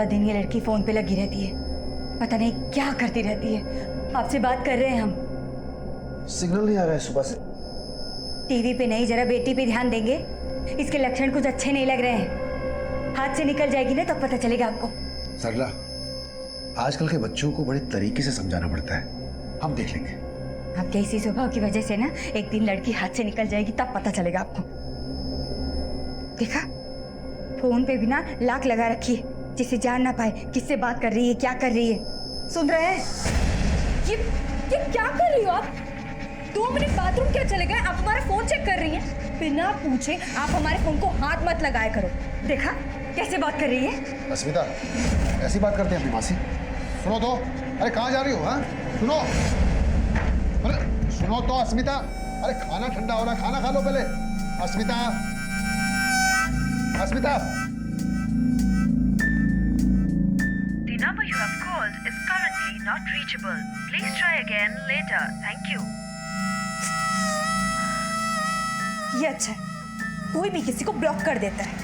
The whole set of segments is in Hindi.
पूरा दिन ये लड़की फोन पे लगी रहती है, पता नहीं क्या करती रहती है। आपसे बात कर रहे हैं हम। सिग्नल नहीं आ रहा है सुबह से। टीवी पे नहीं, जरा बेटी पे ध्यान देंगे। इसके लक्षण कुछ अच्छे नहीं लग रहे हैं। हाथ से निकल जाएगी ना तब पता चलेगा आपको। सरला, आजकल के बच्चों को बड़े तरीके से समझाना पड़ता है, हम देख लेंगे। आपके इसी स्वभाव की वजह से ना एक दिन लड़की हाथ से निकल जाएगी तब पता चलेगा आपको। देखा, फोन पे भी ना लाक लगा रखी है जिससे जान ना पाए किससे बात कर रही है, क्या कर रही है। सुन रहे हैं? ये क्या कर रही हो आप? 2 मिनट बाथरूम क्या चले गए? आप हमारा फोन चेक कर रही हैं? बिना पूछे आप हमारे फोन को हाथ मत लगाया करो। देखा कैसे बात कर रही है। अस्मिता, ऐसी बात करते हैं अपनी मासी। सुनो तो, अरे कहाँ जा रही हो? हाँ सुनो, अरे सुनो तो अस्मिता, अरे खाना ठंडा हो रहा है, खाना खा लो पहले। अस्मिता, अस्मिता। The number you have called is currently not reachable. Please try again later. Thank you. ये अच्छा है, कोई भी किसी को ब्लॉक कर देता है।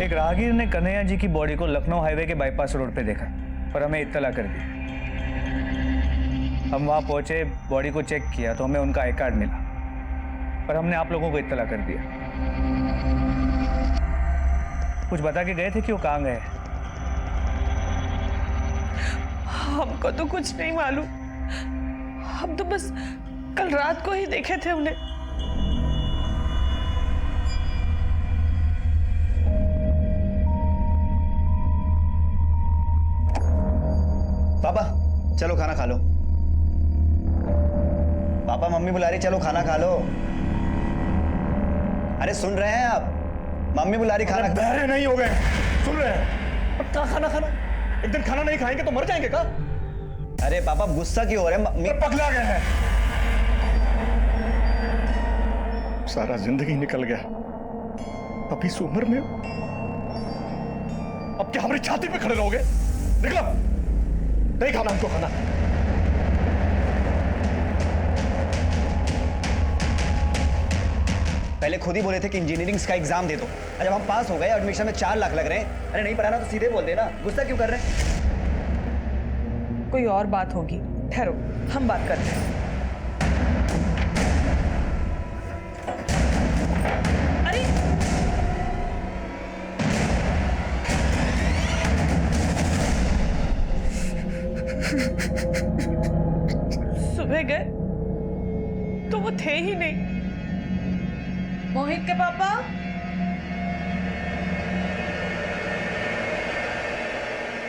एक राहगीर ने कन्हैया जी की बॉडी को लखनऊ हाईवे के बाईपास रोड पे देखा और हमें इत्तला कर दी। हम वहां पहुंचे, बॉडी को चेक किया तो हमें उनका आई कार्ड मिला, पर हमने आप लोगों को इत्तला कर दिया। कुछ बता के गए थे कि वो कहाँ गए? हमको तो कुछ नहीं मालूम, हम तो बस कल रात को ही देखे थे उन्हें। पापा चलो खाना खा लो। पापा मम्मी बुला रही, चलो खाना खा लो। अरे सुन रहे हैं आप? मम्मी बुला रही, खाना। बहरे नहीं हो गए, सुन रहे हैं? अब क्या खाना खाना? एक दिन खाना नहीं खाएंगे तो मर जाएंगे क्या? अरे पापा गुस्सा क्यों हो रहे हैं? मम्मी पगला गए हैं। सारा जिंदगी निकल गया, अब इस उम्र में अब क्या हमारी छाती पे खड़े रहोगे? निकलो, नहीं खाना हमको खाना। पहले खुद ही बोले थे कि इंजीनियरिंग का एग्जाम दे दो, और जब हम पास हो गए, एडमिशन में 4 लाख लग रहे हैं। अरे नहीं पढ़ाना तो सीधे बोल देना, गुस्सा क्यों कर रहे हैं? कोई और बात होगी, ठहरो हम बात करते हैं। अरे सुबह गए तो वो थे ही नहीं। मोहित के पापा,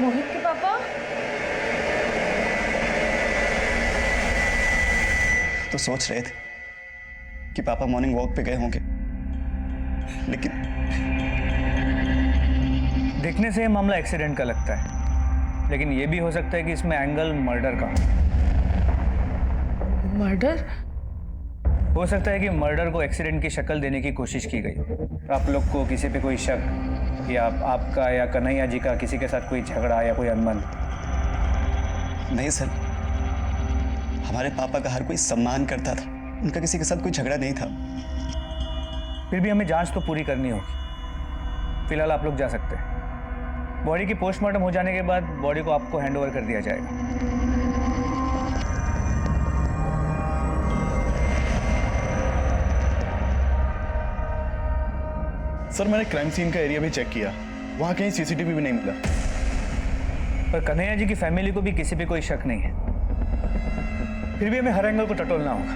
मोहित के पापा। तो सोच रहे थे कि पापा मॉर्निंग वॉक पे गए होंगे, लेकिन देखने से ये मामला एक्सीडेंट का लगता है, लेकिन ये भी हो सकता है कि इसमें एंगल मर्डर का। मर्डर? हो सकता है कि मर्डर को एक्सीडेंट की शक्ल देने की कोशिश की गई। आप लोग को किसी पे कोई शक, या आपका या कन्हैया जी का किसी के साथ कोई झगड़ा या कोई अनबन? नहीं सर, हमारे पापा का हर कोई सम्मान करता था, उनका किसी के साथ कोई झगड़ा नहीं था। फिर भी हमें जांच तो पूरी करनी होगी। फिलहाल आप लोग जा सकते हैं। बॉडी की पोस्टमार्टम हो जाने के बाद बॉडी को आपको हैंडओवर कर दिया जाएगा। सर मैंने क्राइम सीन का एरिया भी चेक किया, वहां कहीं सीसीटीवी भी नहीं मिला। पर कन्हैया जी की फैमिली को भी किसी पे कोई शक नहीं है। फिर भी हमें हर एंगल को टटोलना होगा।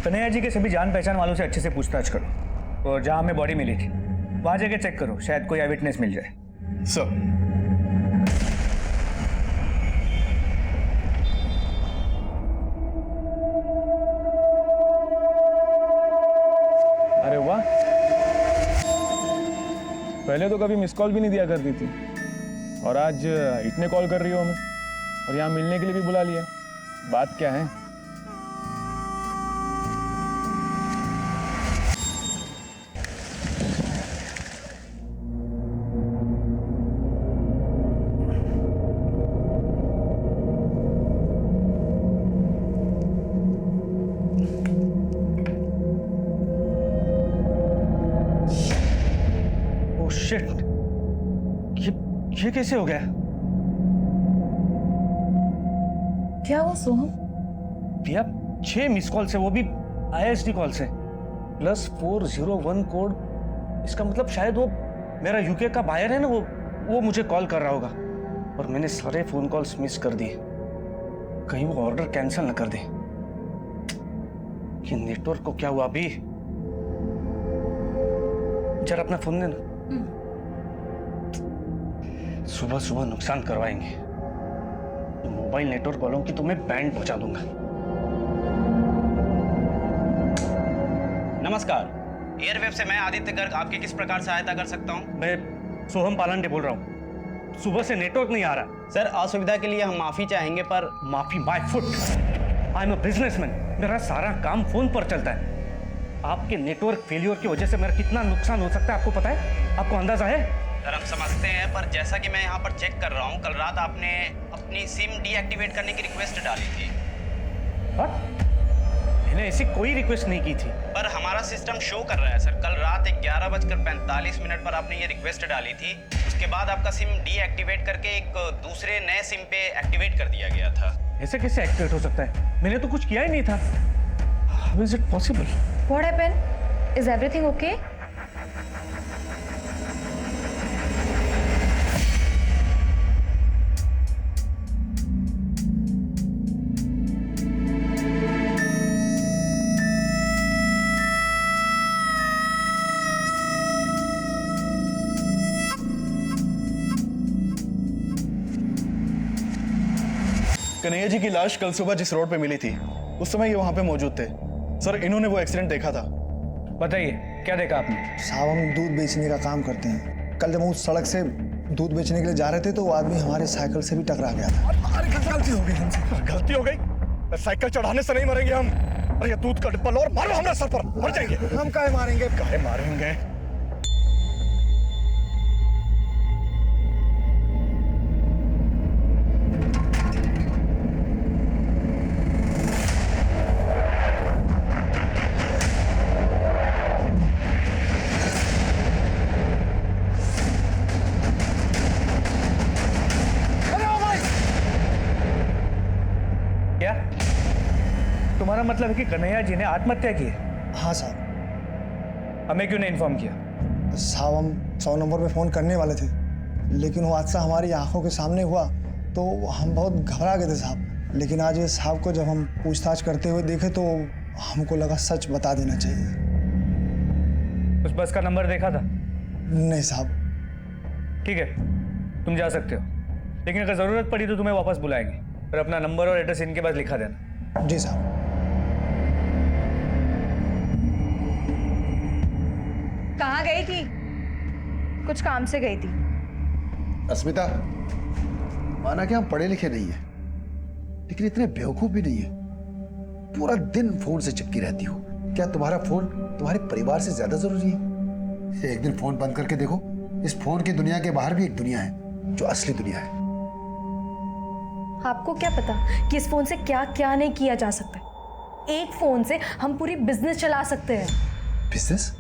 कन्हैया जी के सभी जान पहचान वालों से अच्छे से पूछताछ करो, और जहां हमें बॉडी मिली थी वहां जाके चेक करो, शायद कोई विटनेस मिल जाए। सर अरे वाह, पहले तो कभी मिस कॉल भी नहीं दिया करती थी और आज इतने कॉल कर रही हो हमें और यहाँ मिलने के लिए भी बुला लिया। बात क्या है? ओह शिट, ये कैसे हो गया? क्या हुआ सोहम? भैया 6 मिस कॉल से, वो भी ISD कॉल से, प्लस 401 कोड। इसका मतलब शायद वो मेरा यूके का बायर है ना, वो मुझे कॉल कर रहा होगा और मैंने सारे फोन कॉल्स मिस कर दिए। कहीं वो ऑर्डर कैंसिल ना कर दे। कि नेटवर्क को क्या हुआ अभी? जरा अपना फोन देना। सुबह सुबह नुकसान करवाएंगे। मोबाइल नेटवर्क वालों की तो मैं बैंड पहुंचा दूंगा। नमस्कार, एयरवेव से मैं आदित्य गर्ग आपकी किस प्रकार सहायता कर सकता हूँ? मैं सोहम पालांडे बोल रहा हूँ। सुबह से नेटवर्क नहीं आ रहा। सर, असुविधा के लिए हम माफी चाहेंगे, पर माफी my foot. I am a businessman, मेरा सारा काम फोन पर चलता है। आपके नेटवर्क फेलियर की वजह से मेरा कितना नुकसान हो सकता है आपको पता है? आपको अंदाजा है? सर, हम समझते हैं, पर जैसा कि मैं यहाँ पर चेक कर रहा हूँ, कल रात आपने अपनी सिम डीएक्टिवेट करने की रिक्वेस्ट डाली थी। What? मैंने ऐसी कोई रिक्वेस्ट नहीं की थी। पर हमारा सिस्टम शो कर रहा है सर, कल रात 11:45 पर आपने ये रिक्वेस्ट डाली थी। उसके बाद आपका सिम डीएक्टिवेट करके एक दूसरे नए सिम पे एक्टिवेट कर दिया गया था। ऐसे कैसे एक्टिवेट हो सकता है? मैंने तो कुछ किया ही नहीं था। How is it possible? What happened? Is everything okay? Kanhaiya ji की लाश कल सुबह जिस रोड पे मिली थी, उस समय ये वहां पे मौजूद थे। सर, इन्होंने वो एक्सीडेंट देखा था। बताइए, क्या देखा आपने? साहब, हम दूध बेचने का काम करते हैं। कल जब हम उस सड़क से दूध बेचने के लिए जा रहे थे तो वो आदमी हमारे साइकिल से भी टकरा गया था। अरे गलती हो गई हमसे। गलती हो गई? साइकिल चढ़ाने से नहीं मरेंगे हम। अरे ये दूध का डिब्बा लो और मारो हमारे सर पर, मर जाएंगे। हम काहे मारेंगे? काहे मारेंगे? क्या तुम्हारा मतलब है कि कन्हैया जी ने आत्महत्या की है? हाँ साहब। हमें क्यों नहीं इन्फॉर्म किया? साहब, हम 100 नंबर पे फ़ोन करने वाले थे, लेकिन वो हादसा हमारी आंखों के सामने हुआ तो हम बहुत घबरा गए थे साहब। लेकिन आज ये साहब को जब हम पूछताछ करते हुए देखे तो हमको लगा सच बता देना चाहिए। उस बस का नंबर देखा था? नहीं साहब। ठीक है, तुम जा सकते हो, लेकिन अगर ज़रूरत पड़ी तो तुम्हें वापस बुलाएंगे। और अपना नंबर और एड्रेस इनके पास लिखा देना। जी साहब। कहाँ गई थी? कुछ काम से गई थी। अस्मिता, माना कि हम पढ़े लिखे नहीं है, लेकिन इतने बेवकूफ भी नहीं है। पूरा दिन फोन से चिपकी रहती हो। क्या तुम्हारा फोन तुम्हारे परिवार से ज्यादा जरूरी है? एक दिन फोन बंद करके देखो, इस फोन की दुनिया के बाहर भी एक दुनिया है जो असली दुनिया है। आपको क्या पता कि इस फोन से क्या क्या नहीं किया जा सकता? एक फोन से हम पूरी बिजनेस चला सकते हैं। बिजनेस?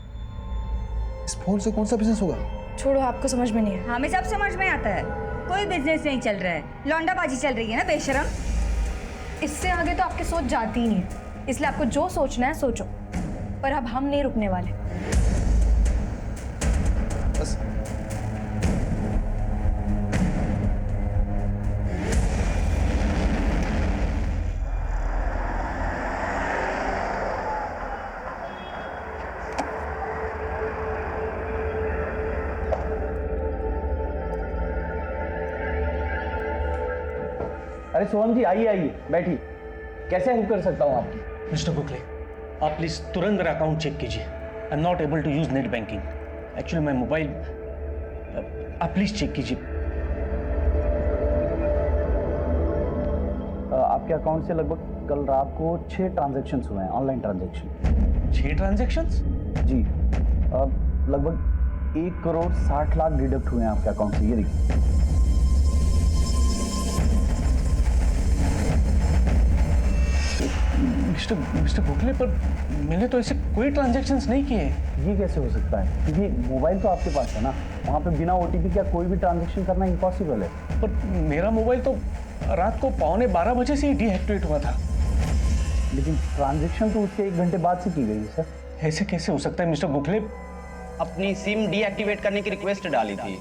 इस फोन से कौन सा बिजनेस होगा? छोड़ो, आपको समझ में नहीं है। हमें सब समझ में आता है। कोई बिजनेस नहीं चल रहा है, लौंडाबाजी चल रही है ना बेशरम। इससे आगे तो आपकी सोच जाती ही नहीं है, इसलिए आपको जो सोचना है सोचो, पर अब हम नहीं रुकने वाले। बस अरे सोहम जी, आइए आइए, बैठिए। कैसे हेल्प कर सकता हूँ आपकी? मिस्टर गोखले, आप प्लीज तुरंत मेरा अकाउंट चेक कीजिए। I am not able to use net banking. Actually मैं मोबाइल, आप प्लीज चेक कीजिए। आपके अकाउंट से लगभग कल रात को 6 ट्रांजैक्शंस हुए हैं, ऑनलाइन ट्रांजैक्शन। 6 ट्रांजैक्शंस? जी, लगभग 1 करोड़ 60 लाख डिडक्ट हुए हैं आपके अकाउंट से। ये देखिए। मिस्टर गोखले, पर मैंने तो ऐसे कोई ट्रांजैक्शंस नहीं किए। ये कैसे हो सकता है? क्योंकि मोबाइल तो आपके पास है ना, वहाँ पे बिना OTP का कोई भी ट्रांजैक्शन करना इम्पॉसिबल है। पर मेरा मोबाइल तो रात को 11:15 बजे से ही डीएक्टिवेट हुआ था। लेकिन ट्रांजैक्शन तो उसके 1 घंटे बाद से की गई है सर। ऐसे कैसे हो सकता है मिस्टर गोखले? अपनी सिम डीएक्टिवेट करने की रिक्वेस्ट डाली थी,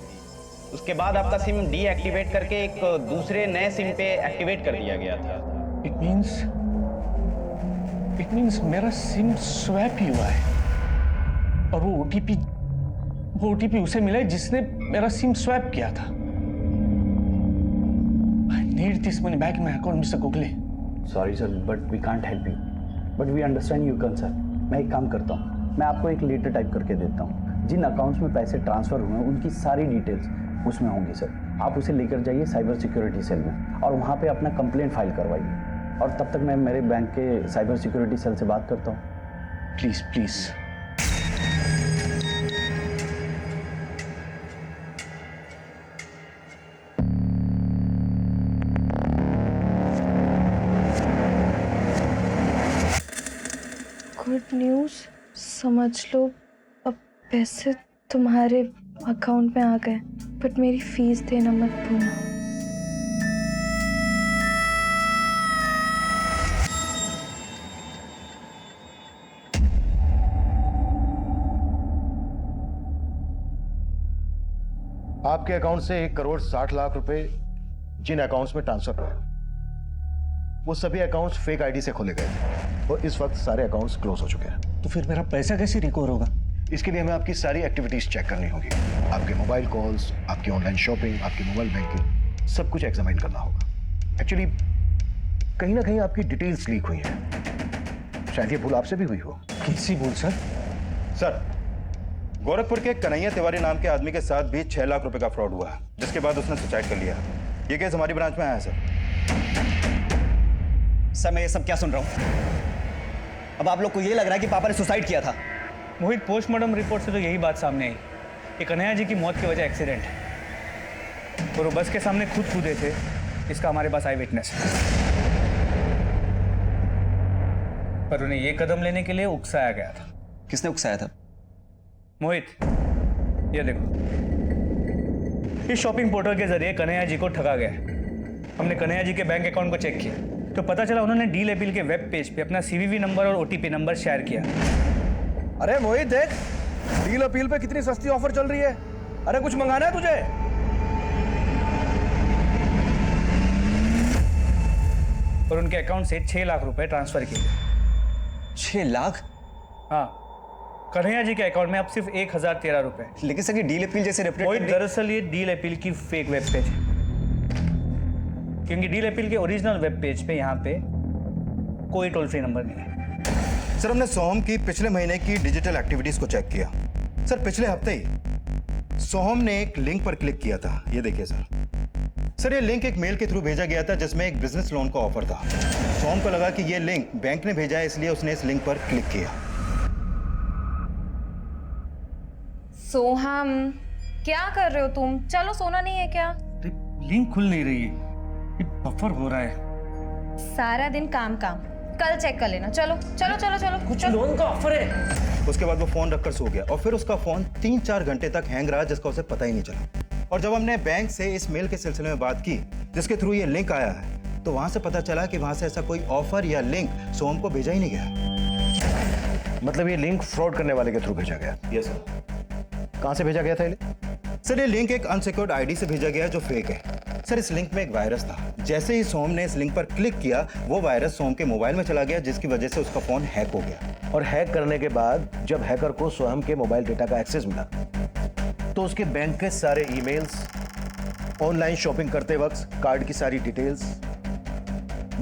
उसके बाद आपका सिम डीएक्टिवेट करके एक दूसरे नए सिम पे एक्टिवेट कर दिया गया था। इट मीन्स मेरा सिम स्वैप ही हुआ है और वो ओटीपी उसे मिला है जिसने मेरा सिम स्वैप किया था। I need this money back in my account mister Gokhale. Sorry sir, but we can't help you, but we understand your concern. मैं एक काम करता हूँ, मैं आपको एक लेटर टाइप करके देता हूँ। जिन अकाउंट्स में पैसे ट्रांसफर हुए हैं उनकी सारी डिटेल्स उसमें होंगी सर। आप उसे लेकर जाइए साइबर सिक्योरिटी सेल में और वहाँ पे अपना कंप्लेंट फाइल करवाइए। और तब तक मैं मेरे बैंक के साइबर सिक्योरिटी सेल से बात करता हूँ। Please please. गुड न्यूज़, समझ लो अब पैसे तुम्हारे अकाउंट में आ गए, बट मेरी फीस देना मत भूलना। आपके अकाउंट से 1 करोड़ 60 लाख रुपए जिन अकाउंट्स में ट्रांसफर हुए वो सभी अकाउंट्स फेक आईडी से खोले गए और इस वक्त सारे अकाउंट्स क्लोज हो चुके हैं। तो फिर मेरा पैसा कैसे रिकवर होगा? इसके लिए हमें आपकी सारी एक्टिविटीज चेक करनी होगी। आपके मोबाइल कॉल्स, आपकी ऑनलाइन शॉपिंग, आपकी मोबाइल बैंकिंग, सब कुछ एग्जामिन करना होगा। एक्चुअली कहीं ना कहीं आपकी डिटेल्स लीक हुई हैं। शायद ये भूल आपसे भी हुई हो। कैसी भूल सर? सर, गोरखपुर के कन्हैया तिवारी नाम के आदमी के साथ भी 6 लाख रुपए का फ्रॉड हुआ, जिसके बाद उसने सुसाइड कर लिया। ये केस हमारी ब्रांच में आया है सर, मैं ये सब क्या सुन रहा हूँ? अब आप लोग को ये लग रहा है कि पापा ने सुसाइड किया था? मोहित, पोस्टमार्टम रिपोर्ट से तो यही बात सामने आई कि कन्हैया जी की मौत की वजह एक्सीडेंट है और वो बस के सामने खुद कूदे थे। इसका हमारे पास आई विटनेस है, पर उन्हें ये कदम लेने के लिए उकसाया गया था। किसने उकसाया था? मोहित, ये देखो, इस शॉपिंग पोर्टल के जरिए कन्हैया जी को ठगा गया। हमने कन्हैया जी के बैंक अकाउंट को चेक किया तो पता चला उन्होंने डील अपील के वेब पेज पे अपना CVV नंबर और OTP नंबर शेयर किया। अरे मोहित, देख डील अपील पे कितनी सस्ती ऑफर चल रही है। अरे कुछ मंगाना है तुझे? और उनके अकाउंट से 6 लाख रुपए ट्रांसफर किए। 6 लाख? हाँ, कन्हैया जी के अकाउंट में अब सिर्फ 1013 रुपए। लेकिन सर, ये डील अपील जैसे मोहित, दरअसल ये डील अपील की फेक वेब पेज है, क्योंकि डील अपील के ओरिजिनल वेब पेज पे यहाँ पे कोई टोल फ्री नंबर नहीं है। सर, हमने सोहम की पिछले महीने की डिजिटल एक्टिविटीज को चेक किया। सर, पिछले हफ्ते ही सोहम ने एक लिंक पर क्लिक किया था। ये देखिए सर, ये लिंक एक मेल के थ्रू भेजा गया था जिसमें एक बिजनेस लोन का ऑफर था। सोहम को लगा कि ये लिंक बैंक ने भेजा है, इसलिए उसने इस लिंक पर क्लिक किया। सोहम, क्या कर रहे हो तुम? चलो, सोना नहीं है क्या? लिंक खुल नहीं रही है, ये बफर हो रहा है। सारा दिन काम काम, कल चेक कर लेना। चलो चलो चलो चलो, कुछ लोन का ऑफर है। उसके बाद वो फोन रखकर सो गया और फिर उसका फोन 3-4 घंटे तक हैंग रहा, जिसका उसे पता ही नहीं चला। और जब हमने बैंक से इस मेल के सिलसिले में बात की जिसके थ्रू ये लिंक आया है, तो वहां से पता चला कि वहां से ऐसा कोई ऑफर या लिंक सोहम को भेजा ही नहीं गया। मतलब ये लिंक फ्रॉड करने वाले के थ्रू भेजा गया? Yes sir. कहां से भेजा गया था ये? सर, ये लिंक एक अनसिक्योर्ड आईडी से भेजा गया जो फेक है। सर, इस लिंक में एक वायरस था। जैसे ही सोहम ने इस लिंक पर क्लिक किया, वो वायरस सोहम के मोबाइल में चला गया, जिसकी वजह से उसका फोन हैक हो गया। और हैक करने के बाद जब हैकर को सोहम के मोबाइल डेटा का एक्सेस मिला तो उसके बैंक के सारे ईमेल्स, ऑनलाइन शॉपिंग करते वक्त कार्ड की सारी डिटेल्स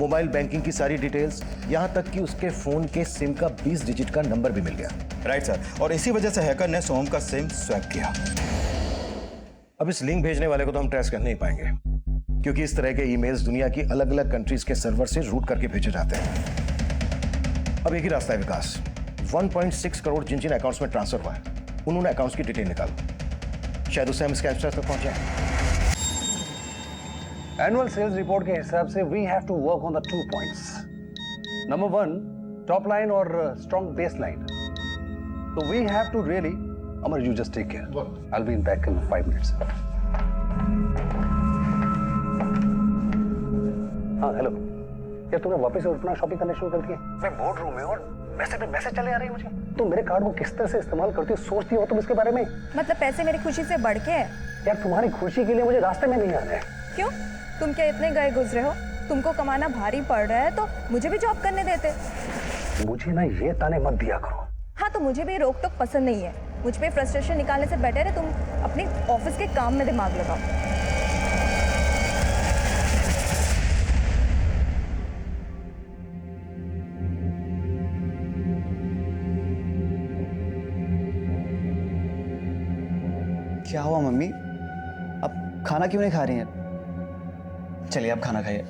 मोबाइल बैंकिंग की सारी डिटेल्स, यहां तक कि उसके फोन के सिम का 20 डिजिट का नंबर भी मिल गया। राइट सर, और इसी वजह से हैकर ने सोहम का सिम स्वैप किया। अब इस लिंक भेजने वाले को तो हम ट्रेस कर नहीं पाएंगे, क्योंकि इस तरह के ईमेल्स दुनिया की अलग अलग कंट्रीज के सर्वर से रूट करके भेजे जाते हैं। अब एक ही रास्ता है विकास, 1.6 करोड़ जिन जिन अकाउंट्स में ट्रांसफर हुआ है उन्होंने अकाउंट्स की डिटेल निकालो, शायद उससे हम स्कैमस्टर्स तक पहुंच जाए। एनुअल सेल्स रिपोर्ट के हिसाब से we have to work on the 2 points. Number 1, top line और strong base line. So we have to really, Amar, you just take care. I'll be back in 5 minutes. हाँ, हेलो। क्या तुमने वापस से अपना शॉपिंग करना शुरू कर दिया? मैं बोर्ड रूम में और मैसेज पे मैसेज चले आ रही है मुझे। तुम मेरे कार्ड को किस तरह से इस्तेमाल करती हो, सोचती हो तुम इसके बारे में? मतलब पैसे मेरी खुशी से बढ़ के है? यार तुम्हारी खुशी के लिए मुझे रास्ते में नहीं आना है। क्यों? तुम क्या इतने गए गुजरे हो? तुमको कमाना भारी पड़ रहा है तो मुझे भी जॉब करने देते। मुझे ना ये ताने मत दिया करो। हाँ, तो मुझे भी रोक टोक पसंद नहीं है। मुझ पे फ्रस्ट्रेशन निकालने से बेटर है तुम अपने ऑफिस के काम में दिमाग लगाओ। क्या हुआ मम्मी? अब खाना क्यों नहीं खा रही हैं? चलिए आप खाना खाइए।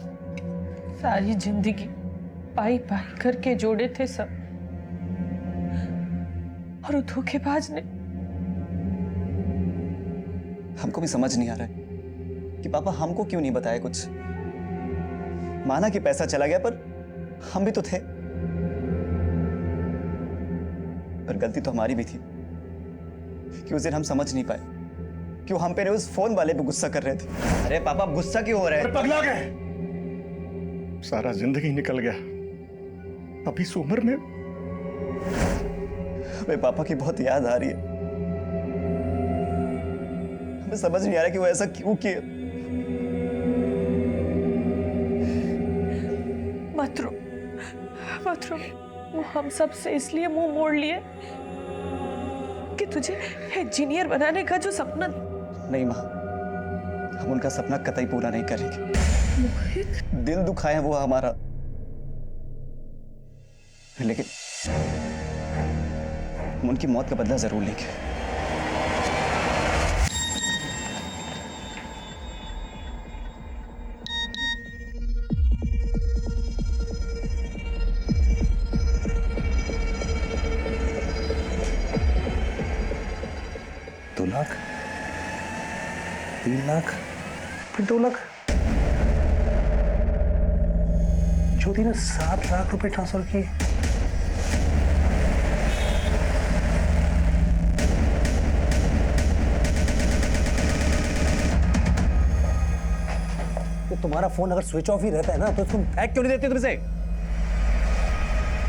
सारी जिंदगी पाई पाई करके जोड़े थे सब, और वो धोखेबाज ने। हमको भी समझ नहीं आ रहा है कि पापा हमको क्यों नहीं बताया कुछ। माना कि पैसा चला गया, पर हम भी तो थे। पर गलती तो हमारी भी थी कि उस दिन हम समझ नहीं पाए क्यों हम पे उस फोन वाले पे गुस्सा कर रहे थे। अरे पापा गुस्सा क्यों हो रहा है? पगला गए, सारा जिंदगी निकल गया, अभी इस उम्र में हमें पापा की बहुत याद आ रही है। हमें समझ नहीं आ रहा कि वो ऐसा क्यों किया। मत रो, मत रो। वो हम सब से इसलिए मुंह मोड़ लिए कि तुझे इंजीनियर बनाने का जो सपना। नहीं माँ, हम उनका सपना कतई पूरा नहीं करेंगे। दिल दुखाए वो हमारा, लेकिन हम उनकी मौत का बदला जरूर लेंगे। दो लाख, 3 लाख, फिर 2 लाख। ज्योति ने 7 लाख रुपए ट्रांसफर किए। तुम्हारा फोन अगर स्विच ऑफ ही रहता है ना तो तुम हैक क्यों नहीं देती तुमसे?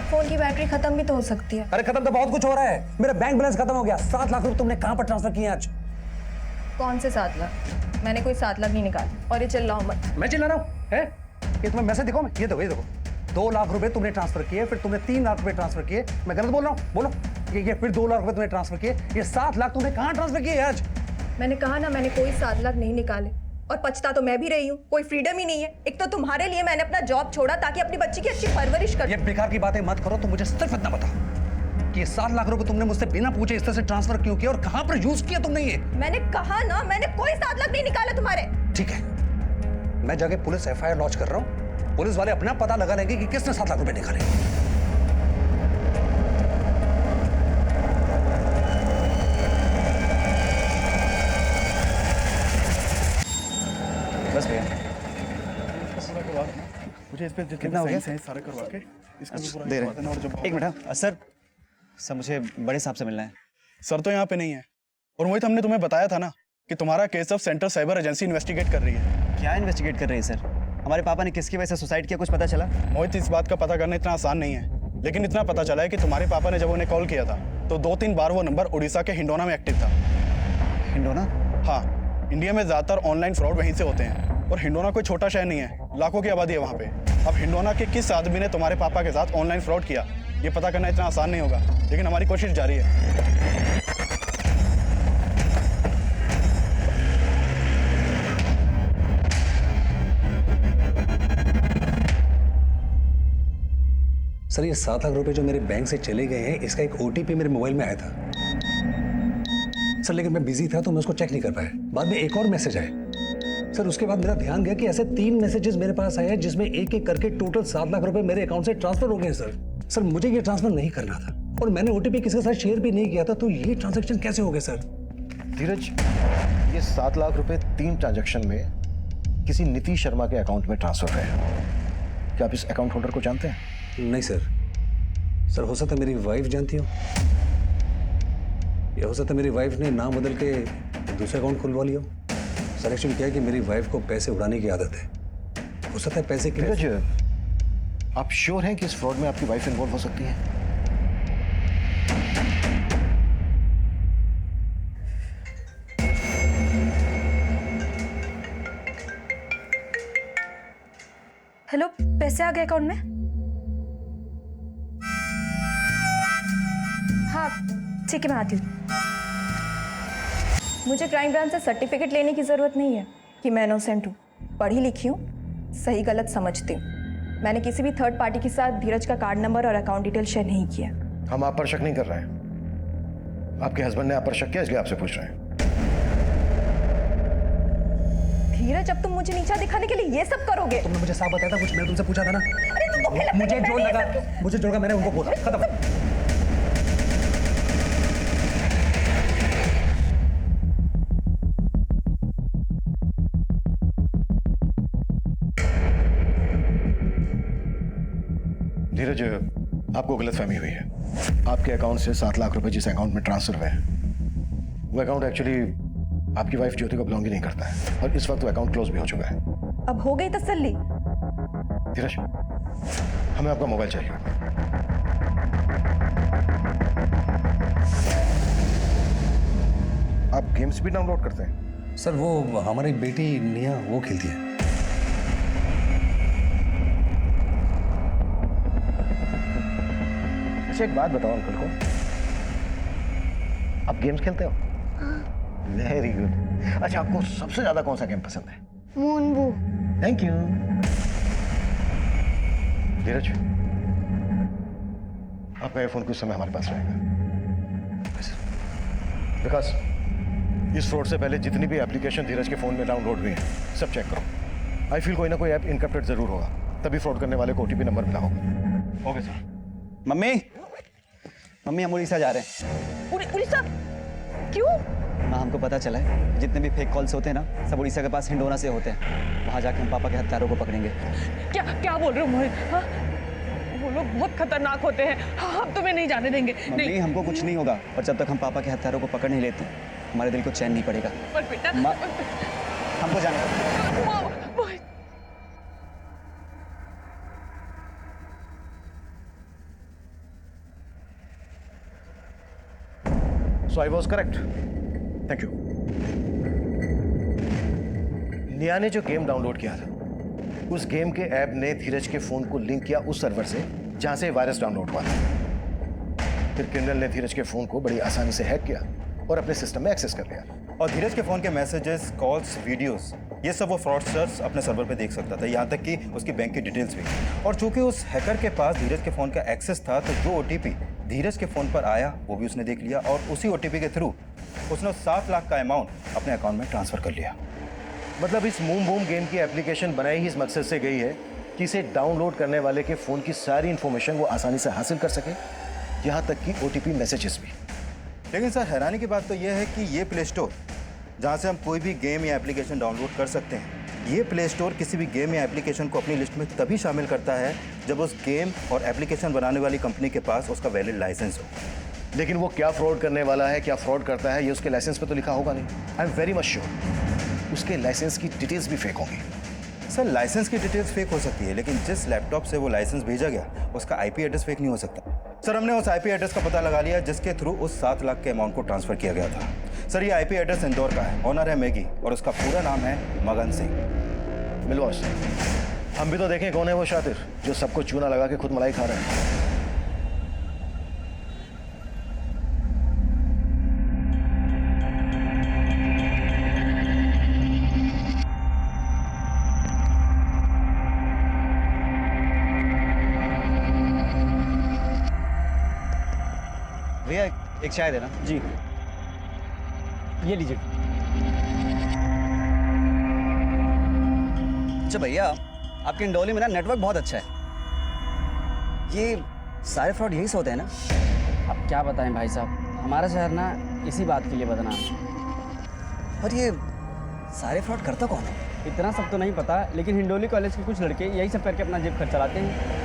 फोन की बैटरी खत्म भी तो हो सकती है। अरे खत्म तो बहुत कुछ हो रहा है। मेरा बैंक बैलेंस खत्म हो गया। 7 लाख रुपए तुमने कहां पर ट्रांसफर किए आज? कौन से 7 लाख? मैंने कोई 7 लाख नहीं निकाले। और ये चिल्लाओ मत। मैं चिल्ला रहा हूँ? है ये तुम्हें मैसेज दिखाओ मैं? ये देखो, ये देखो, 2 लाख रुपए तुमने ट्रांसफर किए, फिर तुमने 3 लाख रुपए ट्रांसफर किए। मैं गलत बोल रहा हूँ? बोलो। ये फिर 2 लाख रुपए तुमने ट्रांसफर किए। ये 7 लाख तुमने कहां ट्रांसफर किए आज? मैंने कहा ना, मैंने कोई 7 लाख नहीं निकाले। और पछता तो मैं भी रही हूँ। कोई फ्रीडम ही नहीं है। एक तो तुम्हारे लिए मैंने अपना जॉब छोड़ा ताकि अपनी बच्ची की अच्छी परवरिश कर। ये बेकार की बातें मत करो। तुम मुझे सिर्फ इतना बता कि ये 7 लाख रुपए तुमने मुझसे बिना पूछे इस तरह से ट्रांसफर क्यों किया और कहां पर यूज किया तुमने ये? मैंने कहा ना, मैंने कोई 7 लाख नहीं निकाला तुम्हारे। ठीक है, मैं जाके पुलिस FIR लॉन्च कर रहा हूँ। पुलिस वाले अपना पता लगा लेंगे कि किसने 7 लाख रुपए निकाले। बस भैया, मुझे इस पे कितना हो गया? सारे करवा के इसका भी पूरा दे रहे करवा देना। और जब हैं। एक मिनट सर मुझे बड़े साहब से मिलना है। सर तो यहाँ पे नहीं है। और मोहित, हमने तुम्हें बताया था ना कि तुम्हारा केस अब सेंट्रल साइबर एजेंसी इन्वेस्टिगेट कर रही है। क्या इन्वेस्टिगेट कर रही है सर? हमारे पापा ने किसकी वजह से सुसाइड किया, कुछ पता चला? मोहित, इस बात का पता करना इतना आसान नहीं है, लेकिन इतना पता चला है कि तुम्हारे पापा ने जब उन्हें कॉल किया था तो 2-3 बार वो नंबर उड़ीसा के हिंडोना में एक्टिव था। हिंडोना? हाँ, इंडिया में ज्यादातर ऑनलाइन फ्रॉड वहीं से होते हैं। और हिंडोना कोई छोटा शहर नहीं है, लाखों की आबादी है वहाँ पे। अब हिंडोना के किस आदमी ने तुम्हारे पापा के साथ ऑनलाइन फ्रॉड किया, ये पता करना इतना आसान नहीं होगा, लेकिन हमारी कोशिश जारी है। सर ये 7 लाख रुपए जो मेरे बैंक से चले गए हैं, इसका एक OTP मेरे मोबाइल में आया था सर, लेकिन मैं बिजी था तो मैं उसको चेक नहीं कर पाया। बाद में एक और मैसेज आया सर, उसके बाद मेरा ध्यान गया कि ऐसे 3 मैसेजेस मेरे पास आए हैं जिसमें एक एक करके टोटल 7 लाख रुपए मेरे अकाउंट से ट्रांसफर हो गए सर। सर मुझे ये ट्रांसफर नहीं करना था और मैंने OTP किसी के साथ शेयर भी नहीं किया था, तो ये ट्रांजैक्शन कैसे हो गए सर? धीरज, ये 7 लाख रुपए 3 ट्रांजैक्शन में किसी नीतीश शर्मा के अकाउंट में ट्रांसफर हुए हैं। क्या आप इस अकाउंट होल्डर को जानते हैं? नहीं सर। सर हो सकता है मेरी वाइफ जानती हो, या हो सकता है मेरी वाइफ ने नाम बदल के दूसरा अकाउंट खुलवा लिया हो। सर एक्चुअली क्या है कि मेरी वाइफ को पैसे उड़ाने की आदत है, हो सकता है पैसे की। धीरज, आप श्योर हैं कि इस फ्रॉड में आपकी वाइफ इन्वॉल्व हो सकती है? हेलो, पैसे आ गए अकाउंट में? हाँ ठीक है, मैं आती हूँ। मुझे क्राइम ब्रांच से सर्टिफिकेट लेने की ज़रूरत नहीं है कि मैं इनोसेंट हूँ। पढ़ी लिखी हूँ, सही गलत समझती हूँ। मैंने किसी भी थर्ड पार्टी के साथ धीरज का कार्ड नंबर और अकाउंट डिटेल शेयर नहीं किया। हम आप पर शक नहीं कर रहे हैं, आपके हस्बैंड ने आप पर शक किया इसलिए आपसे पूछ रहे हैं। धीरज, अब तुम मुझे नीचा दिखाने के लिए ये सब करोगे? तुमने मुझे साफ बताया था कुछ, मैं तुमसे पूछा था ना। अरे तुम धोखे लगते मुझे हैं, जो मैंने ये लगा, सब- मुझे जो लगा मैंने उनको बोला, खत्म। धीरज, आपको गलतफहमी हुई है। आपके अकाउंट से 7 लाख रुपए जिस अकाउंट में ट्रांसफर हुए हैं, वो अकाउंट एक्चुअली आपकी वाइफ ज्योति को बिलोंग ही नहीं करता है और इस वक्त वो अकाउंट क्लोज भी हो चुका है। अब हो गई तसल्ली? धीरज, हमें आपका मोबाइल चाहिए। आप गेम्स भी डाउनलोड करते हैं? सर वो हमारी बेटी निया वो खेलती है। अच्छा एक बात बताओ अंकल को, आप गेम्स खेलते हो? Very good. अच्छा आपको सबसे ज्यादा कौन सा गेम पसंद है? मूनबू। Thank you. धीरज, आपका एयरफोन कुछ समय हमारे पास रहेगा। विकास, इस फ्रॉड से पहले जितनी भी एप्लीकेशन धीरज के फोन में डाउनलोड हुई हैं, सब चेक करो। आई फील कोई ना कोई ऐप इनकप्टेड जरूर होगा, तभी फ्रॉड करने वाले को OTP नंबर मिला होगा। Okay sir. मम्मी, मम्मी हम उड़ीसा जा रहे हैं। उड़ीसा? क्यों? माँ हमको पता चला है जितने भी फेक कॉल्स होते हैं ना, सब उड़ीसा के पास हिंडोना से होते हैं। वहाँ जाके हम पापा के हत्यारों को पकड़ेंगे। क्या क्या बोल रहे हो मोहित? हाँ? वो लोग बहुत खतरनाक होते हैं। हाँ, हम तुम्हें नहीं जाने देंगे। मम्मी हमको कुछ नहीं होगा, और जब तक हम पापा के हत्यारों को पकड़ नहीं लेते हमारे दिल को चैन नहीं पड़ेगा। पर बेटा, माँ, हमको जाना है। मोहित, So I was correct. Thank you. निया ने जो गेम डाउनलोड किया था, उस गेम के ऐप ने धीरज के फोन को लिंक किया उस सर्वर से जहां से वायरस डाउनलोड हुआ था। फिर क्रिमिनल ने धीरज के फोन को बड़ी आसानी से हैक किया और अपने सिस्टम में एक्सेस कर लिया। और धीरज के फोन के मैसेजेस, कॉल्स, वीडियोस, ये सब वो फ्रॉडस्टर्स अपने सर्वर पे देख सकता था, यहाँ तक कि उसकी बैंक की डिटेल्स भी। और चूंकि उस हैकर के पास धीरज के फोन का एक्सेस था, तो जो OTP धीरज के फोन पर आया वो भी उसने देख लिया, और उसी OTP के थ्रू उसने 7 लाख का अमाउंट अपने अकाउंट में ट्रांसफर कर लिया। मतलब इस मूम बूम गेम की एप्लीकेशन बनाई ही इस मकसद से गई है कि इसे डाउनलोड करने वाले के फोन की सारी इंफॉर्मेशन वो आसानी से हासिल कर सके, यहाँ तक कि OTP मैसेजेस भी। लेकिन सर हैरानी की बात तो यह है कि ये प्ले स्टोर जहाँ से हम कोई भी गेम या एप्लीकेशन डाउनलोड कर सकते हैं, ये प्ले स्टोर किसी भी गेम या एप्लीकेशन को अपनी लिस्ट में तभी शामिल करता है जब उस गेम और एप्लीकेशन बनाने वाली कंपनी के पास उसका वैलिड लाइसेंस हो। लेकिन वो क्या फ्रॉड करने वाला है, क्या फ्रॉड करता है, ये उसके लाइसेंस पे तो लिखा होगा नहीं। I am very much sure उसके लाइसेंस की डिटेल्स भी फेक होंगी। सर लाइसेंस की डिटेल्स फेक हो सकती है, लेकिन जिस लैपटॉप से वो लाइसेंस भेजा गया उसका IP एड्रेस फेक नहीं हो सकता। सर हमने उस IP एड्रेस का पता लगा लिया जिसके थ्रू उस 7 लाख के अमाउंट को ट्रांसफर किया गया था। सर ये IP एड्रेस इंदौर का है, ऑनर है मैगी, और उसका पूरा नाम है मगन सिंह। मिलवास, हम भी तो देखें कौन है वो शातिर जो सबको चूना लगा के खुद मलाई खा रहा है। एक चाय देना। जी, ये लीजिए। अच्छा भैया, आपके इंडोली में ना नेटवर्क बहुत अच्छा है। ये सारे फ्रॉड यही से होते हैं ना? अब क्या बताएं भाई साहब, हमारा शहर ना इसी बात के लिए बदनाम है। और ये सारे फ्रॉड करता कौन है? इतना सब तो नहीं पता, लेकिन हिंडोली कॉलेज के कुछ लड़के यही सब करके अपना जेब खर्च चलाते हैं।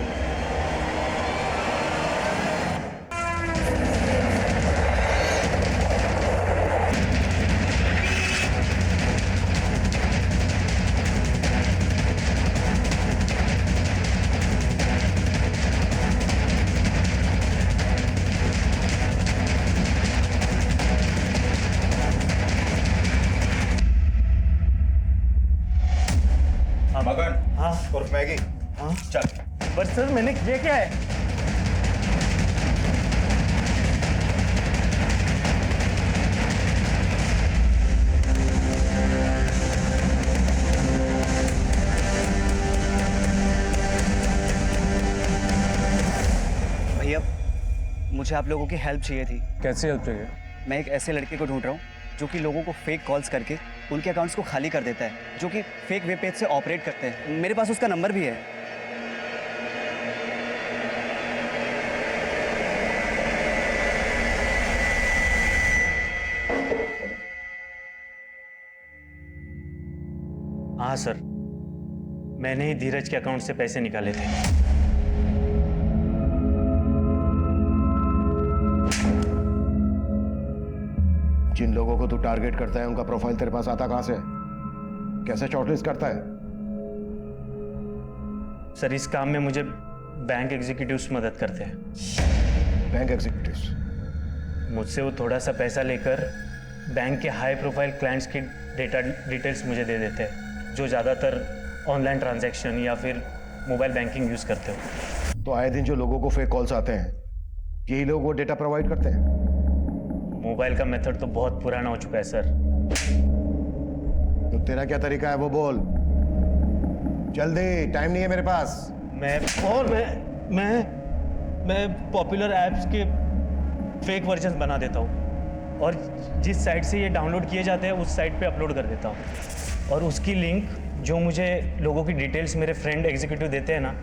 मगन। हाँ। और मैगी। हाँ। चल। बस सर, मैंने किया क्या है? भैया, मुझे आप लोगों की हेल्प चाहिए थी। कैसे हेल्प चाहिए? मैं एक ऐसे लड़के को ढूंढ रहा हूँ जो कि लोगों को फेक कॉल्स करके उनके अकाउंट्स को खाली कर देता है, जो कि फेक वेब पेज से ऑपरेट करते हैं। मेरे पास उसका नंबर भी है। हाँ सर, मैंने ही धीरज के अकाउंट से पैसे निकाले थे। जिन लोगों को तू टारगेट करता है उनका प्रोफाइल तेरे पास आता कहां से? कैसे शॉर्टलिस्ट करता है? सर, इस काम में मुझे बैंक एग्जीक्यूटिव्स मदद करते हैं। Bank executives? मुझसे वो थोड़ा सा पैसा लेकर बैंक के हाई प्रोफाइल क्लाइंट्स की डिटेल्स मुझे दे देते हैं, जो ज़्यादातर ऑनलाइन ट्रांजैक्शन या फिर मोबाइल बैंकिंग यूज़ करते हो। तो आए दिन जो लोगों को फेक कॉल्स आते हैं, यही लोग वो डेटा प्रोवाइड करते हैं? मोबाइल का मेथड तो बहुत पुराना हो चुका है सर। तो तेरा क्या तरीका है वो बोल। जल्दी, टाइम नहीं है मेरे पास। मैं पॉपुलर ऐप्स के फेक वर्जन बना देता हूँ और जिस साइट से ये डाउनलोड किए जाते हैं उस साइट पे अपलोड कर देता हूँ, और उसकी लिंक जो मुझे लोगों की डिटेल्स मेरे फ्रेंड एग्जीक्यूटिव देते हैं ना,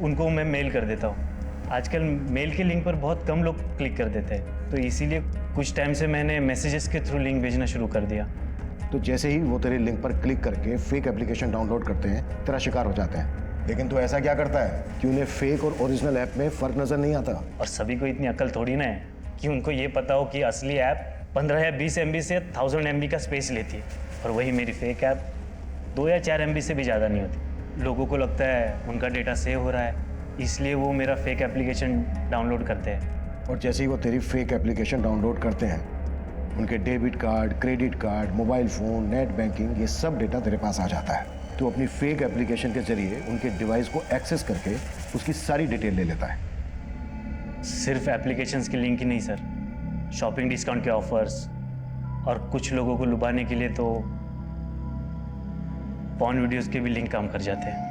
उनको मैं मेल कर देता हूँ। आजकल मेल के लिंक पर बहुत कम लोग क्लिक कर देते हैं, तो इसीलिए कुछ टाइम से मैंने मैसेजेस के थ्रू लिंक भेजना शुरू कर दिया। तो जैसे ही वो तेरे लिंक पर क्लिक करके फेक एप्लीकेशन डाउनलोड करते हैं, तेरा शिकार हो जाते हैं। लेकिन तू ऐसा क्या करता है कि उन्हें फेक और ओरिजिनल ऐप में फर्क नजर नहीं आता? और सभी को इतनी अकल थोड़ी ना है कि उनको ये पता हो कि असली ऐप 15 या 20 MB से 1000 MB का स्पेस लेती है, और वही मेरी फेक ऐप 2 या 4 MB से भी ज़्यादा नहीं होती। लोगों को लगता है उनका डेटा सेव हो रहा है, इसलिए वो मेरा फेक एप्लीकेशन डाउनलोड करते हैं। और जैसे ही वो तेरी फेक एप्लीकेशन डाउनलोड करते हैं, उनके debit card, credit card, mobile phone, net banking, ये सब डेटा तेरे पास आ जाता है। तो अपनी फेक एप्लीकेशन के जरिए उनके डिवाइस को एक्सेस करके उसकी सारी डिटेल ले लेता है। सिर्फ एप्लीकेशंस की लिंक ही नहीं सर, शॉपिंग डिस्काउंट के ऑफर्स, और कुछ लोगों को लुभाने के लिए तो पॉर्न वीडियोस के भी लिंक काम कर जाते हैं।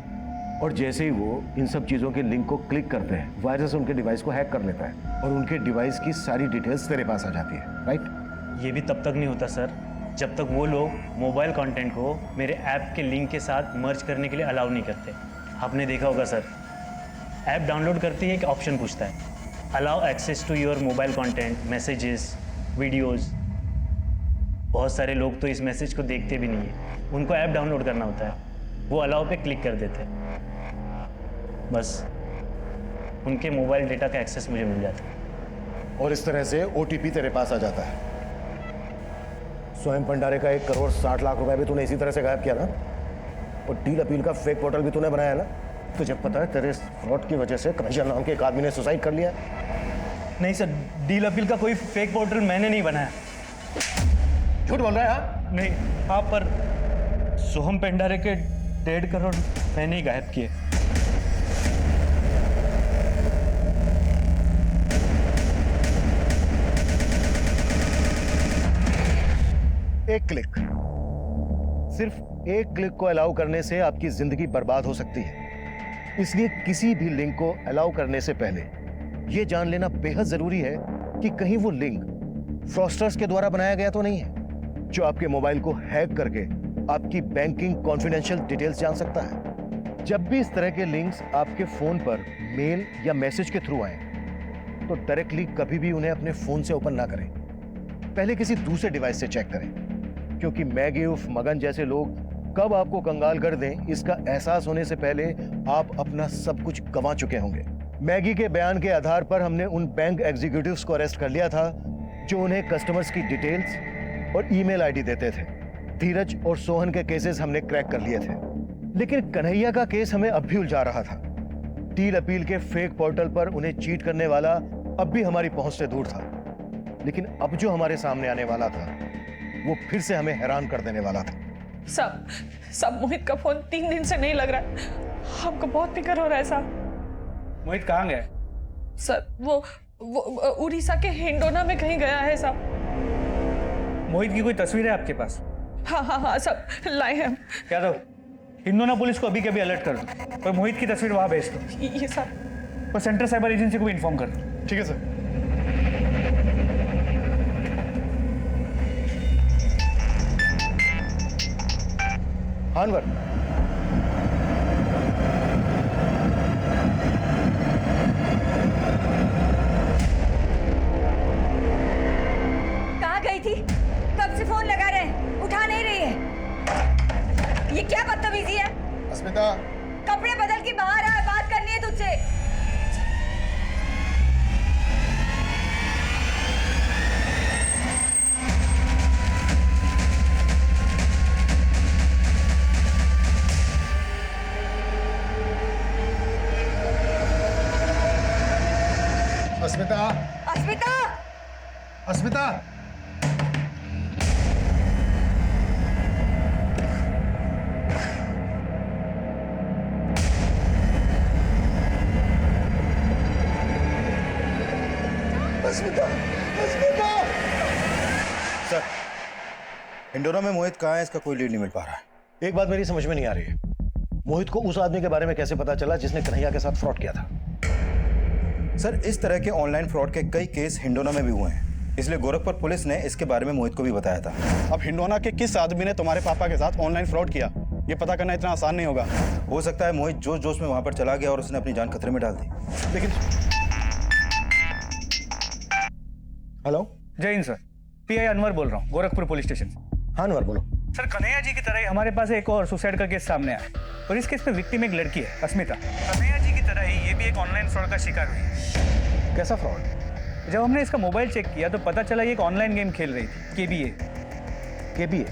और जैसे ही वो इन सब चीज़ों के लिंक को क्लिक करते हैं, वायरस उनके डिवाइस को हैक कर लेता है और उनके डिवाइस की सारी डिटेल्स तेरे पास आ जाती है, राइट? ये भी तब तक नहीं होता सर जब तक वो लोग मोबाइल कंटेंट को मेरे ऐप के लिंक के साथ मर्ज करने के लिए अलाउ नहीं करते। आपने देखा होगा सर, ऐप डाउनलोड करते ही एक ऑप्शन पूछता है, allow access to your mobile content, messages, videos. बहुत सारे लोग तो इस मैसेज को देखते भी नहीं है, उनको ऐप डाउनलोड करना होता है, वो अलाउ पे क्लिक कर देते हैं, बस उनके मोबाइल डेटा का एक्सेस मुझे मिल जाता है। और इस तरह से OTP तेरे पास आ जाता है। स्वयं भंडारे का 1 करोड़ 60 लाख रुपए भी तूने इसी तरह से गायब किया ना, और डील अपील का फेक पोर्टल भी तूने बनाया ना। तुझे पता है तेरे फ्रॉड की वजह से कमिश्नर नाम के एक आदमी ने सुसाइड कर लिया? नहीं सर, डील अपील का कोई फेक पोर्टल मैंने नहीं बनाया। झूठ बोल रहा है? हाँ नहीं, हाँ, पर सोहम भंडारे के 1.5 करोड़ मैंने ही गायब किए। एक क्लिक, सिर्फ एक क्लिक को अलाउ करने से आपकी जिंदगी बर्बाद हो सकती है। इसलिए किसी भी लिंक को अलाउ करने से पहले यह जान लेना बेहद जरूरी है कि कहीं वो लिंक फ्रॉस्टर्स के द्वारा बनाया गया तो नहीं है जो आपके मोबाइल को हैक करके आपकी बैंकिंग कॉन्फिडेंशियल डिटेल्स जान सकता है। जब भी इस तरह के लिंक्स आपके फोन पर मेल या मैसेज के थ्रू आए तो डायरेक्टली कभी भी उन्हें अपने फोन से ओपन ना करें, पहले किसी दूसरे डिवाइस से चेक करें, क्योंकि मैगी उर्फ मगन जैसे लोग कब आपको कंगाल कर दें इसका एहसास होने से पहले आप अपना सब कुछ गंवा चुके होंगे। मैगी के बयान के आधार पर हमने उन बैंक एग्जीक्यूटिव्स को अरेस्ट कर लिया था जो उन्हें कस्टमर्स की डिटेल्स और ईमेल आईडी देते थे। धीरज और सोहन के केसेस हमने क्रैक कर लिए थे, लेकिन कन्हैया का केस हमें अब भी उलझा रहा था। डील अपील के फेक पोर्टल पर उन्हें चीट करने वाला अब भी हमारी पहुंच से दूर था, लेकिन अब जो हमारे सामने आने वाला था वो फिर से हमें हैरान कर देने वाला था। सब मोहित का फोन 3 दिन से नहीं लग रहा है। हमको बहुत फिक्र हो रहा है साहब। मोहित कहाँ गया? सर वो उड़ीसा के हिंडोना में कहीं गया है साहब। मोहित की कोई तस्वीर है आपके पास? हाँ सब लाए हैं। यादव, हिंडोना पुलिस को अभी के अभी अलर्ट कर दो और मोहित की तस्वीर वहां भेज दो। ये सब और सेंट्रल साइबर एजेंसी को भी इन्फॉर्म कर दो। ठीक है सर। हानवर, कहाँ गई थी? कब से फोन लगा रहे हैं, उठा नहीं रही है। ये क्या बदतमीजी है? अस्मिता, कपड़े बदल के बाहर आ, बात करनी है तुझसे। अस्मिता, अस्मिता, अस्मिता, अस्मिता, अस्मिता। सर, हिंडोना में मोहित कहाँ है इसका कोई लीड नहीं मिल पा रहा है। एक बात मेरी समझ में नहीं आ रही है, मोहित को उस आदमी के बारे में कैसे पता चला जिसने कन्हैया के साथ फ्रॉड किया था? सर, इस तरह के ऑनलाइन फ्रॉड के कई केस हिंडोना में भी हुए हैं, इसलिए गोरखपुर पुलिस ने इसके बारे में मोहित को भी बताया था। अब हिंडोना के किस आदमी ने तुम्हारे पापा के साथ ऑनलाइन फ्रॉड किया ये पता करना इतना आसान नहीं होगा। हो सकता है मोहित जोश जोश में वहां पर चला गया और उसने अपनी जान खतरे में डाल दी। लेकिन हेलो, जय हिंद सर, पीआई अनवर बोल रहा हूँ, गोरखपुर पुलिस स्टेशन। हाँ अनवर बोलो। सर, कन्हैया जी की तरह ही हमारे पास एक और सुसाइड का केस सामने आया और इस केस में विक्टिम एक लड़की है, अस्मिता। कन्हैया जी की तरह ही ये भी एक ऑनलाइन फ्रॉड का शिकार हुई है। कैसा फ्रॉड? जब हमने इसका मोबाइल चेक किया तो पता चला ये एक ऑनलाइन गेम खेल रही थी, केबीए। केबीए?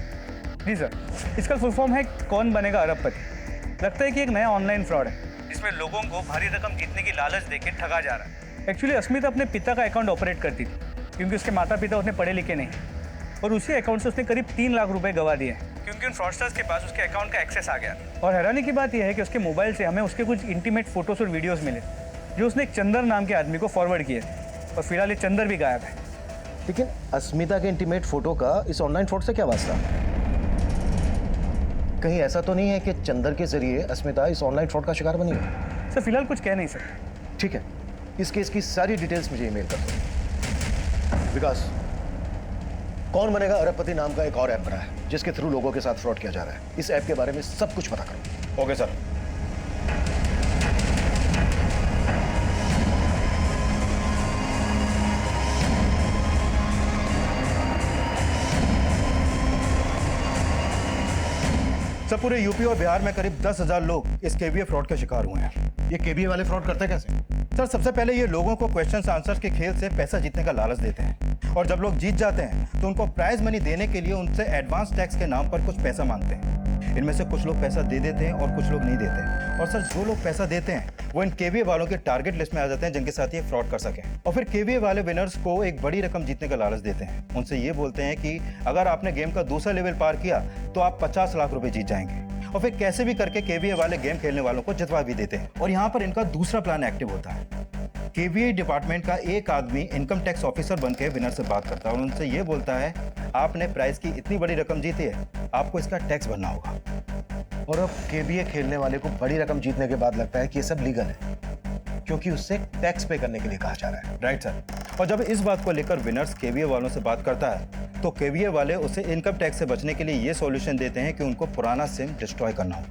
जी सर, इसका फुल फॉर्म है कौन बनेगा अरबपति। लगता है कि एक नया ऑनलाइन फ्रॉड है जिसमें लोगों को भारी रकम जीतने की लालच देके ठगा जा रहा है। एक्चुअली अस्मिता अपने पिता का अकाउंट ऑपरेट करती थी क्योंकि उसके माता पिता उतने पढ़े लिखे नहीं, और उसी अकाउंट से उसने करीब 3 लाख रुपए गवा दिए क्योंकि उन फ्रॉडस्टर्स के पास उसके अकाउंट का एक्सेस आ गया। और हैरानी की बात यह है कि उसके मोबाइल से हमें उसके कुछ इंटीमेट फोटोज और वीडियोस मिले जो उसने एक चंदर नाम के आदमी को फॉरवर्ड किए थे, और फिलहाल ये चंदर भी गायब है। लेकिन अस्मिता के इंटीमेट फोटो का इस ऑनलाइन फ्रॉड से क्या वास्ता? कहीं ऐसा तो नहीं है कि चंदर के जरिए अस्मिता इस ऑनलाइन फ्रॉड का शिकार बनी हो? सर, फिलहाल कुछ कह नहीं सकते। ठीक है, इस केस की सारी डिटेल्स मुझे ईमेल कर दो। विकास, कौन बनेगा अरबपति नाम का एक और ऐप बना है जिसके थ्रू लोगों के साथ फ्रॉड किया जा रहा है। इस ऐप के बारे में सब कुछ पता करो। Okay sir. सर, पूरे यूपी और बिहार में करीब 10,000 लोग इस केबीए फ्रॉड के शिकार हुए हैं। ये केबीए वाले फ्रॉड करते कैसे? सर, सबसे पहले ये लोगों को क्वेश्चन आंसर्स के खेल से पैसा जीतने का लालच देते हैं, और जब लोग जीत जाते हैं तो उनको प्राइज मनी देने के लिए उनसे एडवांस टैक्स के नाम पर कुछ पैसा मांगते हैं। इनमें से कुछ लोग पैसा दे देते हैं और कुछ लोग नहीं देते। और सर, जो लोग पैसा देते हैं वो इन केबीए वालों के टारगेट लिस्ट में आ जाते हैं जिनके साथ ये फ्रॉड कर सकें, और फिर केबीए वाले विनर्स को एक बड़ी रकम जीतने का लालच देते हैं। उनसे ये बोलते हैं कि अगर आपने गेम का दूसरा लेवल पार किया तो आप 50 लाख रुपए जीत जाएंगे, और फिर कैसे भी करके केबीए वाले गेम खेलने वालों को जितवा भी देते हैं। और यहाँ पर इनका दूसरा प्लान एक्टिव होता है। केबीए डिपार्टमेंट का एक आदमी इनकम टैक्स ऑफिसर बनकर विनर से बात करता है और उनसे ये बोलता है, आपने प्राइज की इतनी बड़ी रकम जीती है, आपको इसका टैक्स भरना होगा। और अब केबीए खेलने वाले को बड़ी रकम जीतने के बाद लगता है कि ये सब लीगल है, क्योंकि उससे टैक्स पे करने के लिए कहा जा रहा है। Right sir. और जब इस बात को लेकर विनर्स केवीए वालों से बात करता है तो केवीए वाले उसे इनकम टैक्स से बचने के लिए ये सॉल्यूशन देते हैं कि उनको पुराना सिम डिस्ट्रॉय करना हो,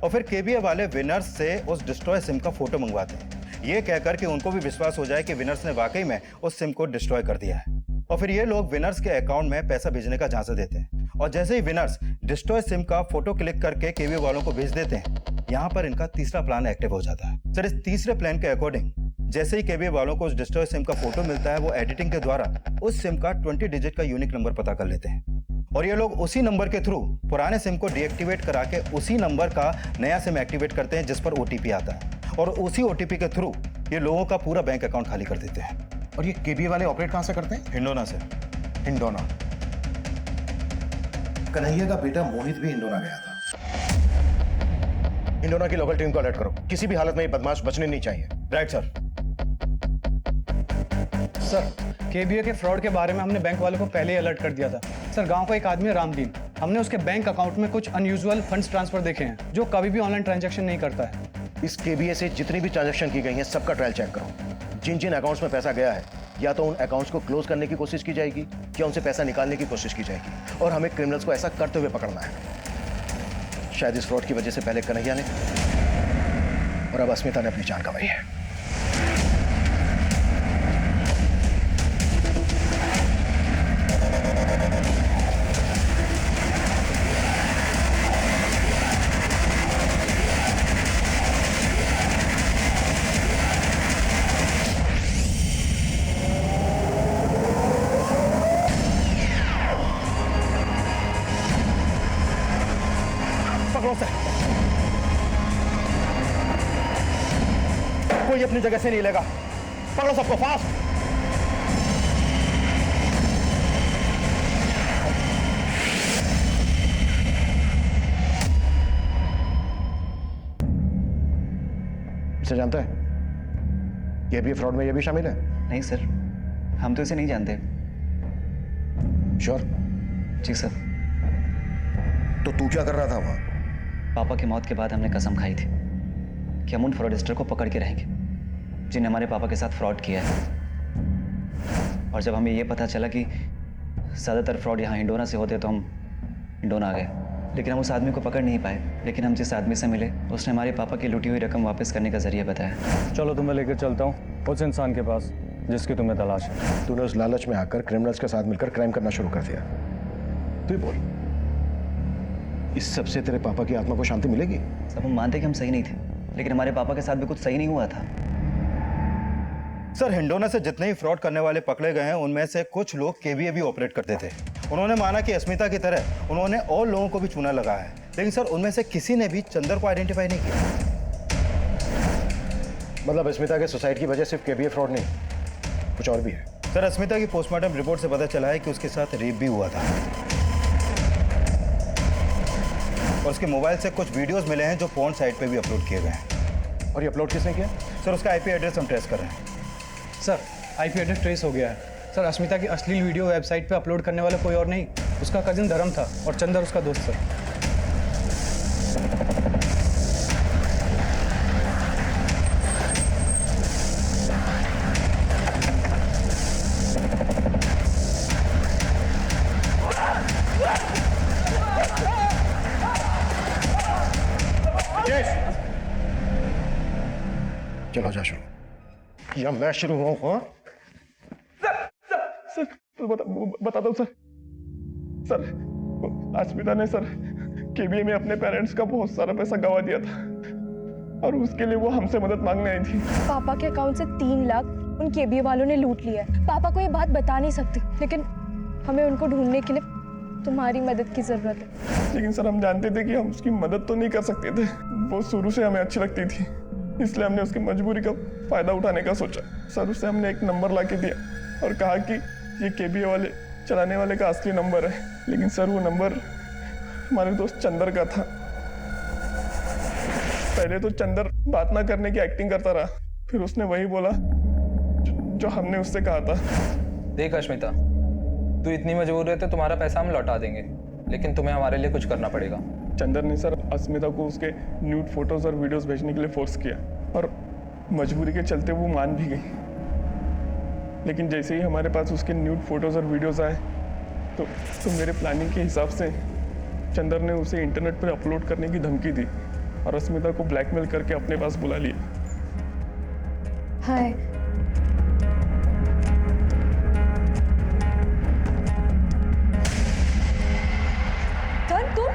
और फिर केवीए वाले विनर्स से उस डिस्ट्रॉय सिम का फोटो मंगवाते हैं, ये कहकर कि उनको भी विश्वास हो जाए कि विनर्स ने वाकई में उस सिम को डिस्ट्रॉय कर दिया है। और फिर ये लोग विनर्स के अकाउंट में पैसा भेजने का झांसा देते हैं, और जैसे ही विनर्स डिस्ट्रॉय सिम का फोटो क्लिक करके केवीए वालों को भेज देते हैं, यहाँ पर इनका तीसरा प्लान एक्टिव हो जाता है। सर, इस तीसरे प्लान के अकॉर्डिंग जैसे ही केवीए वालों को उस डिस्ट्रॉय सिम का फोटो मिलता है, वो एडिटिंग के द्वारा उस सिम का 20 डिजिट का यूनिक नंबर पता कर लेते हैं, और ये लोग उसी नंबर के थ्रू पुराने सिम को डीएक्टिवेट करा के उसी नंबर का नया सिम एक्टिवेट करते हैं जिस पर ओटीपी आता है, और उसी ओटीपी के थ्रू ये लोगों का पूरा बैंक अकाउंट खाली कर देते हैं। और ये केवीए वाले ऑपरेट कहां से करते हैं? हिंडोना से। हिंडोना। कन्हैया का बेटा मोहित भी हिंडोना गया था। हिंडोना की लोकल टीम को अलर्ट करो, किसी भी हालत में ये बदमाश बचने नहीं चाहिए। Right sir. सर, केबीए के फ्रॉड के बारे में हमने बैंक वालों को पहले ही अलर्ट कर दिया था। सर, गांव का एक आदमी है रामदीन, हमने उसके बैंक अकाउंट में कुछ अनयूजुअल फंड्स ट्रांसफर देखे हैं जो कभी भी ऑनलाइन ट्रांजैक्शन नहीं करता है। इस केबीए से जितनी भी ट्रांजैक्शन की गई हैं सबका ट्रायल चेक करो। जिन जिन अकाउंट्स में पैसा गया है, या तो उन अकाउंट्स को क्लोज करने की कोशिश की जाएगी या उनसे पैसा निकालने की कोशिश की जाएगी, और हमें क्रिमिनल्स को ऐसा करते हुए पकड़ना है। शायद इस फ्रॉड की वजह से पहले कन्हैया ने और अब अस्मिता ने अपनी जान गंवाई है। कोई अपनी जगह से नहीं लेगा, पकड़ो सबको फास्ट। इसे जानता है? ये भी फ्रॉड में ये भी शामिल है? नहीं सर, हम तो इसे नहीं जानते। श्योर? जी सर। तो तू क्या कर रहा था वहां? पापा की मौत के बाद हमने कसम खाई थी कि हम उन फ्रॉडस्टर को पकड़ के रहेंगे जिन्हें हमारे पापा के साथ फ्रॉड किया है। और जब हमें ये पता चला कि ज़्यादातर फ्रॉड यहाँ हिंडोना से होते तो हम हिंडोना आ गए, लेकिन हम उस आदमी को पकड़ नहीं पाए। लेकिन हम जिस आदमी से मिले उसने हमारे पापा की लूटी हुई रकम वापस करने का जरिया बताया। चलो तुम्हें लेकर चलता हूँ उस इंसान के पास जिसकी तुम्हें तलाश है। तूने उस लालच में आकर क्रिमिनल्स के साथ मिलकर क्राइम करना शुरू कर दिया। तू ही बोल, इस सब से तेरे पापा की आत्मा को शांति मिलेगी? सब हम मानते कि हम सही नहीं थे, लेकिन हमारे पापा के साथ भी कुछ सही नहीं हुआ था। सर, हिंडोना से जितने ही फ्रॉड करने वाले पकड़े गए हैं उनमें से कुछ लोग केवीए भी ऑपरेट करते थे। उन्होंने माना कि अस्मिता की तरह उन्होंने और लोगों को भी चूना लगाया है, लेकिन सर उनमें से किसी ने भी चंदर को आइडेंटिफाई नहीं किया। मतलब अस्मिता के सुसाइड की वजह सिर्फ केवीए फ्रॉड नहीं, कुछ और भी है? सर, अस्मिता की पोस्टमार्टम रिपोर्ट से पता चला है कि उसके साथ रेप भी हुआ था, और उसके मोबाइल से कुछ वीडियोस मिले हैं जो पोर्न साइट पे भी अपलोड किए गए हैं। और ये अपलोड किसने किया? सर, उसका आईपी एड्रेस हम ट्रेस कर रहे हैं। सर, आईपी एड्रेस ट्रेस हो गया है। सर, अस्मिता की अश्लील वीडियो वेबसाइट पे अपलोड करने वाला कोई और नहीं, उसका कजिन धर्म था और चंदर उसका दोस्त सर। चलो जा शुरू, या मैं शुरू हुआ हूँ? सर बता दो सर। सर, अस्मिता ने सर केबीए में अपने पेरेंट्स का बहुत सारा पैसा गंवा दिया था, और उसके लिए वो हमसे मदद मांगने आई थी। पापा के अकाउंट से 3 लाख उन केबीए वालों ने लूट लिया है। पापा को ये बात बता नहीं सकती, लेकिन हमें उनको ढूंढने के लिए तुम्हारी मदद की जरूरत है। लेकिन सर, हम जानते थे कि हम उसकी मदद तो नहीं कर सकते थे। वो शुरू से हमें अच्छी लगती थी, इसलिए हमने उसकी मजबूरी का फायदा उठाने का सोचा। सर, उससे हमने एक नंबर ला के दिया और कहा कि ये केबीए वाले चलाने वाले का असली नंबर है। लेकिन सर, वो नंबर हमारे दोस्त चंदर का था। पहले तो चंदर बात ना करने की एक्टिंग करता रहा, फिर उसने वही बोला जो हमने उससे कहा था। देख अस्मिता, तू इतनी मजबूर है तो तुम्हारा पैसा हम लौटा देंगे, लेकिन तुम्हें हमारे लिए कुछ करना पड़ेगा। चंदर ने सर अस्मिता को उसके न्यूड फोटोज और वीडियोस भेजने के लिए फोर्स किया, और मजबूरी के चलते वो मान भी गई, लेकिन जैसे ही हमारे पास उसके न्यूड फोटोज और वीडियोस आए तो मेरे प्लानिंग के हिसाब से चंदर ने उसे इंटरनेट पर अपलोड करने की धमकी दी और अस्मिता को ब्लैकमेल करके अपने पास बुला लिया। हाय। कौन तुम?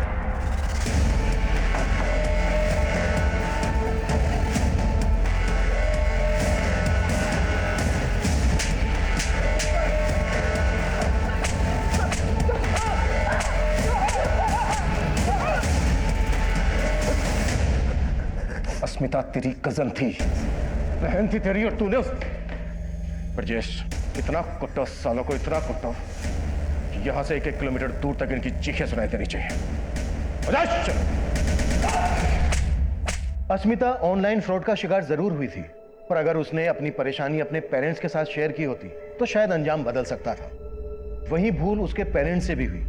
अस्मिता तेरी कजन थी, बहन थी तेरी, और तूने ब्रजेश इतना कुट्टा, सालों को इतना कुट्टा कि यहां से 1-1 किलोमीटर दूर तक इनकी चीखें सुनाई देनी चाहिए। अस्मिता ऑनलाइन फ्रॉड का शिकार जरूर हुई थी, पर अगर उसने अपनी परेशानी अपने पेरेंट्स के साथ शेयर की होती तो शायद अंजाम बदल सकता था। वही भूल उसके पेरेंट्स से भी हुई।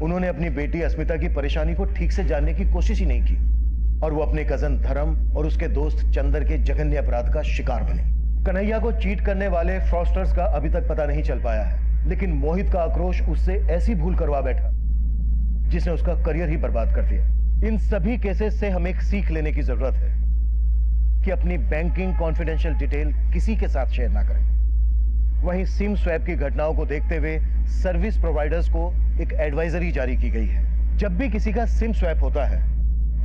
उन्होंने अपनी बेटी अस्मिता की परेशानी को ठीक से जानने की कोशिश ही नहीं की और वो अपने कजन धर्म और उसके दोस्त चंदर के जघन्य अपराध का शिकार बने। कन्हैया को चीट करने वाले फ्रॉस्टर्स का अभी तक पता नहीं चल पाया है, लेकिन मोहित का आक्रोश उससे ऐसी भूल करवा बैठा जिसने उसका करियर ही बर्बाद कर दिया। इन सभी केसेस से हमें एक सीख लेने की जरूरत है कि अपनी बैंकिंग कॉन्फिडेंशियल डिटेल किसी के साथ शेयर ना करें। वहीं सिम स्वैप की घटनाओं को देखते हुए सर्विस प्रोवाइडर्स को एक एडवाइजरी जारी की गई है। जब भी किसी का सिम स्वैप होता है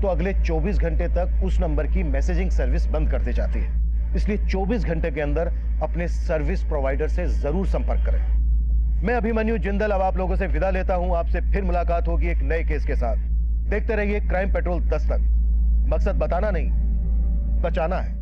तो अगले 24 घंटे तक उस नंबर की मैसेजिंग सर्विस बंद कर दी जाती है। इसलिए 24 घंटे के अंदर अपने सर्विस प्रोवाइडर से जरूर संपर्क करें। मैं अभिमन्यु जिंदल अब आप लोगों से विदा लेता हूं। आपसे फिर मुलाकात होगी एक नए केस के साथ। देखते रहिए क्राइम पेट्रोल 10 तक। मकसद बताना नहीं, बचाना है।